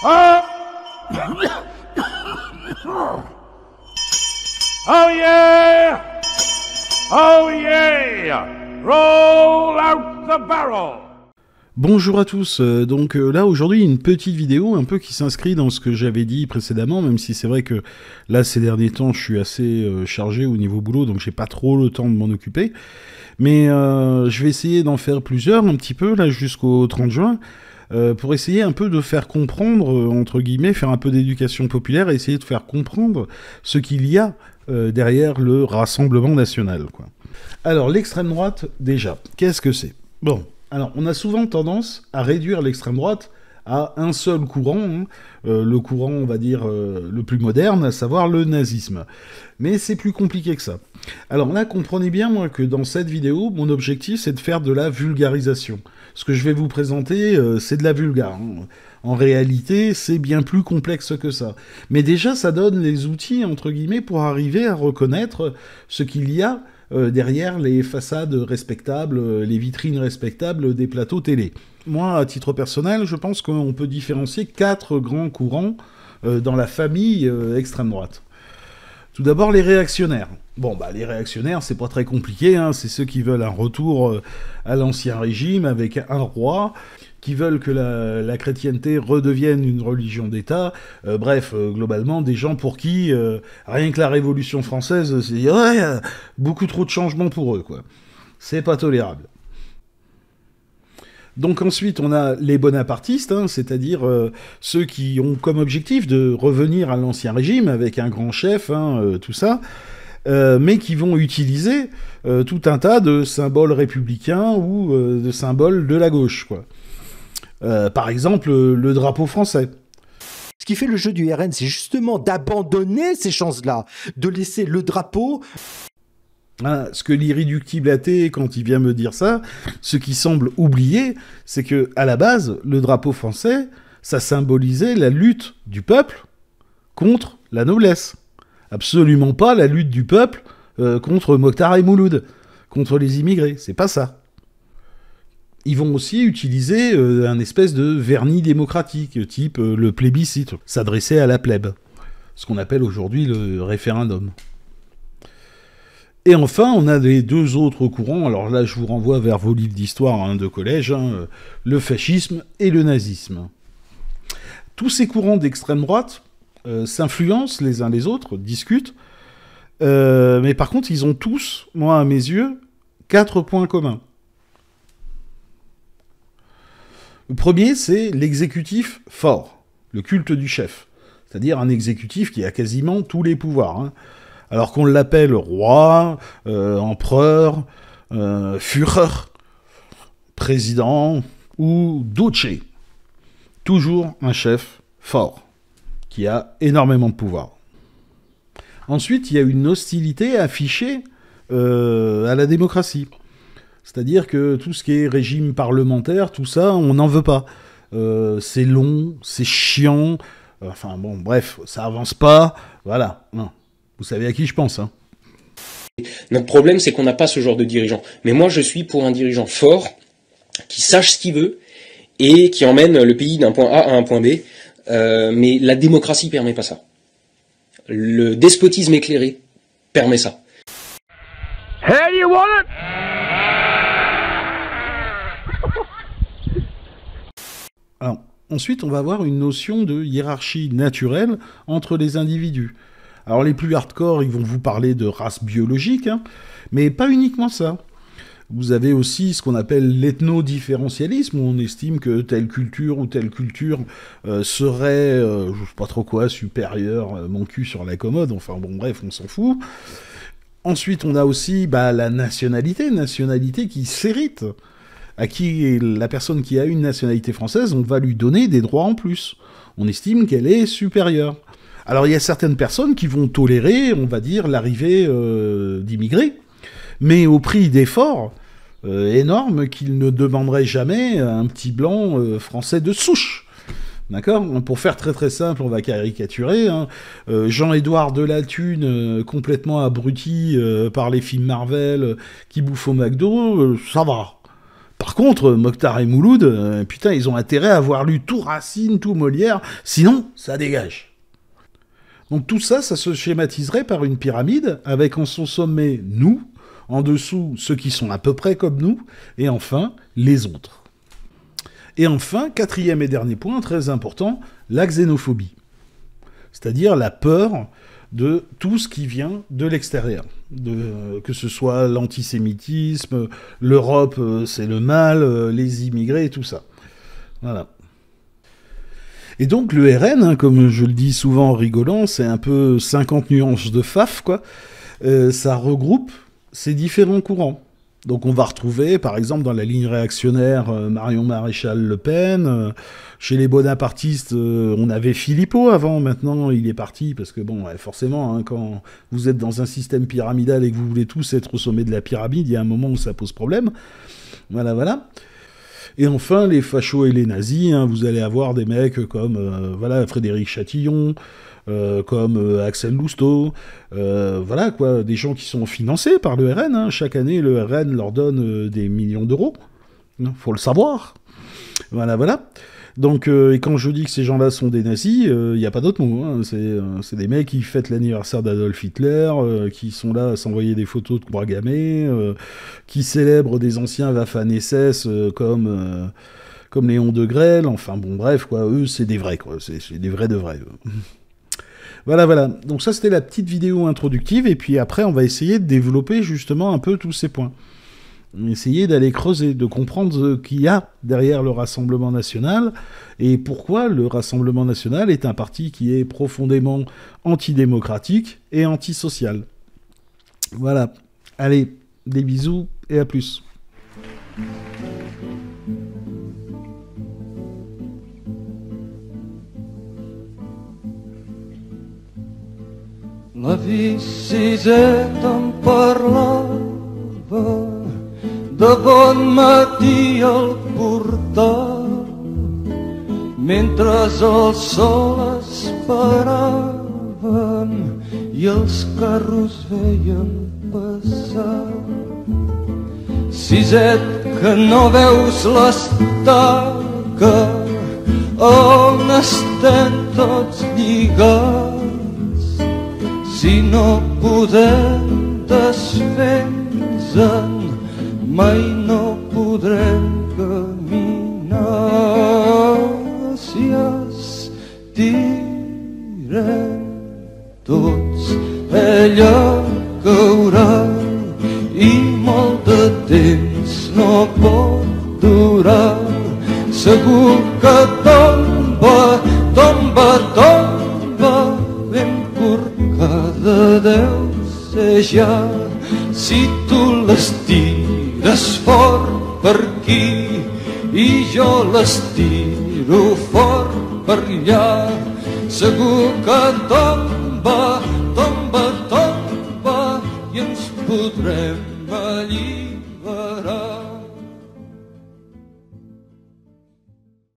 Oh! Oh yeah! Oh yeah! Roll out the barrel! Bonjour à tous, là aujourd'hui une petite vidéo un peu qui s'inscrit dans ce que j'avais dit précédemment, même si c'est vrai que là ces derniers temps je suis assez chargé au niveau boulot, donc j'ai pas trop le temps de m'en occuper, mais je vais essayer d'en faire plusieurs un petit peu là jusqu'au 30 juin, pour essayer un peu de faire comprendre, entre guillemets, faire un peu d'éducation populaire et essayer de faire comprendre ce qu'il y a derrière le Rassemblement National, quoi. Alors l'extrême droite, déjà, qu'est-ce que c'est ? Bon. Alors, on a souvent tendance à réduire l'extrême droite à un seul courant, le courant, on va dire, le plus moderne, à savoir le nazisme. Mais c'est plus compliqué que ça. Alors là, comprenez bien, moi, que dans cette vidéo, mon objectif, c'est de faire de la vulgarisation. Ce que je vais vous présenter, c'est de la vulgare. En réalité, c'est bien plus complexe que ça. Mais déjà, ça donne les outils, entre guillemets, pour arriver à reconnaître ce qu'il y a derrière les façades respectables, les vitrines respectables des plateaux télé. Moi, à titre personnel, je pense qu'on peut différencier 4 grands courants dans la famille extrême droite. Tout d'abord, les réactionnaires. Bon, les réactionnaires, c'est pas très compliqué, hein, c'est ceux qui veulent un retour à l'ancien régime avec un roi, qui veulent que la chrétienté redevienne une religion d'État, globalement, des gens pour qui, rien que la Révolution française, c'est beaucoup trop de changements pour eux, quoi. C'est pas tolérable. Donc ensuite, on a les bonapartistes, c'est-à-dire ceux qui ont comme objectif de revenir à l'ancien régime, avec un grand chef, tout ça, mais qui vont utiliser tout un tas de symboles républicains ou de symboles de la gauche, quoi. Par exemple, le drapeau français. Ce qui fait le jeu du RN, c'est justement d'abandonner ces chances-là, de laisser le drapeau... Ce que l'irréductible athée, quand il vient me dire ça, ce qui semble oublier, c'est que à la base, le drapeau français, ça symbolisait la lutte du peuple contre la noblesse. Absolument pas la lutte du peuple contre Mokhtar et Mouloud, contre les immigrés, c'est pas ça. Ils vont aussi utiliser un espèce de vernis démocratique, type le plébiscite, s'adresser à la plèbe, ce qu'on appelle aujourd'hui le référendum. Et enfin, on a les 2 autres courants, alors là je vous renvoie vers vos livres d'histoire de collège, le fascisme et le nazisme. Tous ces courants d'extrême droite s'influencent les uns les autres, discutent, mais par contre ils ont tous, moi à mes yeux, 4 points communs. Le premier, c'est l'exécutif fort, le culte du chef, c'est-à-dire un exécutif qui a quasiment tous les pouvoirs, alors qu'on l'appelle roi, empereur, Führer, président ou duce. Toujours un chef fort, qui a énormément de pouvoir. Ensuite, il y a une hostilité affichée à la démocratie. C'est-à-dire que tout ce qui est régime parlementaire, tout ça, on n'en veut pas. C'est long, c'est chiant, enfin bon, bref, ça avance pas, voilà, non. Vous savez à qui je pense, Notre problème, c'est qu'on n'a pas ce genre de dirigeant. Mais moi, je suis pour un dirigeant fort, qui sache ce qu'il veut, et qui emmène le pays d'un point A à un point B. Mais la démocratie permet pas ça. Le despotisme éclairé permet ça. Hey, you want it? Alors, ensuite, on va avoir une notion de hiérarchie naturelle entre les individus. Alors les plus hardcore, ils vont vous parler de race biologique, mais pas uniquement ça. Vous avez aussi ce qu'on appelle l'ethno-différentialisme, où on estime que telle culture ou telle culture serait, je sais pas trop quoi, supérieure, mon cul sur la commode, enfin bon bref, on s'en fout. Ensuite, on a aussi la nationalité qui s'hérite. À qui la personne qui a une nationalité française, on va lui donner des droits en plus. On estime qu'elle est supérieure. Alors il y a certaines personnes qui vont tolérer, on va dire, l'arrivée d'immigrés, mais au prix d'efforts énormes qu'ils ne demanderaient jamais à un petit blanc français de souche. D'accord ? Pour faire très très simple, on va caricaturer. Jean-Édouard Delathune, complètement abruti par les films Marvel, qui bouffe au McDo, ça va. Par Par contre, Mokhtar et Mouloud, putain, ils ont intérêt à avoir lu tout Racine, tout Molière, sinon, ça dégage. Donc tout ça, ça se schématiserait par une pyramide, avec en son sommet, nous, en dessous, ceux qui sont à peu près comme nous, et enfin, les autres. Et enfin, quatrième et dernier point, très important, la xénophobie. C'est-à-dire la peur de tout ce qui vient de l'extérieur. Que ce soit l'antisémitisme, l'Europe, c'est le mal, les immigrés et tout ça. Voilà. Et donc le RN, hein, comme je le dis souvent en rigolant, c'est un peu 50 nuances de faf, quoi. Ça regroupe ces différents courants. Donc on va retrouver, par exemple, dans la ligne réactionnaire, Marion Maréchal-Le Pen. Chez les bonapartistes, on avait Philippot avant. Maintenant, il est parti parce que, bon, forcément, hein, quand vous êtes dans un système pyramidal et que vous voulez tous être au sommet de la pyramide, il y a un moment où ça pose problème. Voilà, voilà. Et enfin, les fachos et les nazis, hein, vous allez avoir des mecs comme voilà, Frédéric Chatillon, comme Axel Lousteau, voilà quoi, des gens qui sont financés par le RN. Hein. Chaque année, le RN leur donne des millions d'euros. Faut le savoir. Voilà, voilà. Donc, et quand je dis que ces gens-là sont des nazis, il n'y a pas d'autre mot. Hein. C'est des mecs qui fêtent l'anniversaire d'Adolf Hitler, qui sont là à s'envoyer des photos de croix gammées, qui célèbrent des anciens Waffen-SS comme Léon de Grelle. Enfin bon, bref, quoi. Eux, c'est des vrais, quoi. C'est des vrais de vrais. Voilà, voilà. Donc ça, c'était la petite vidéo introductive. Et puis après, on va essayer de développer justement un peu tous ces points. Essayer d'aller creuser, de comprendre ce qu'il y a derrière le Rassemblement National et pourquoi le Rassemblement National est un parti qui est profondément antidémocratique et antisocial. Voilà. Allez, des bisous et à plus. La Viciseta em parlava de bon matí al portal, mentre el sol esperaven i els carros veien passar. Siset, que no veus l'estaca on estem tots lligats, si no podem desfer-nos-en mai no podrem caminar. Si estirem tots, ella caurà i molt de temps no pot durar. Segur que tomba, tomba, tomba, ben corcada deu ser ja. Si tu l'estires fort per aquí i jo l'estiro fort per allà, segur que tomba, tomba, tomba i ens podrem alliberar.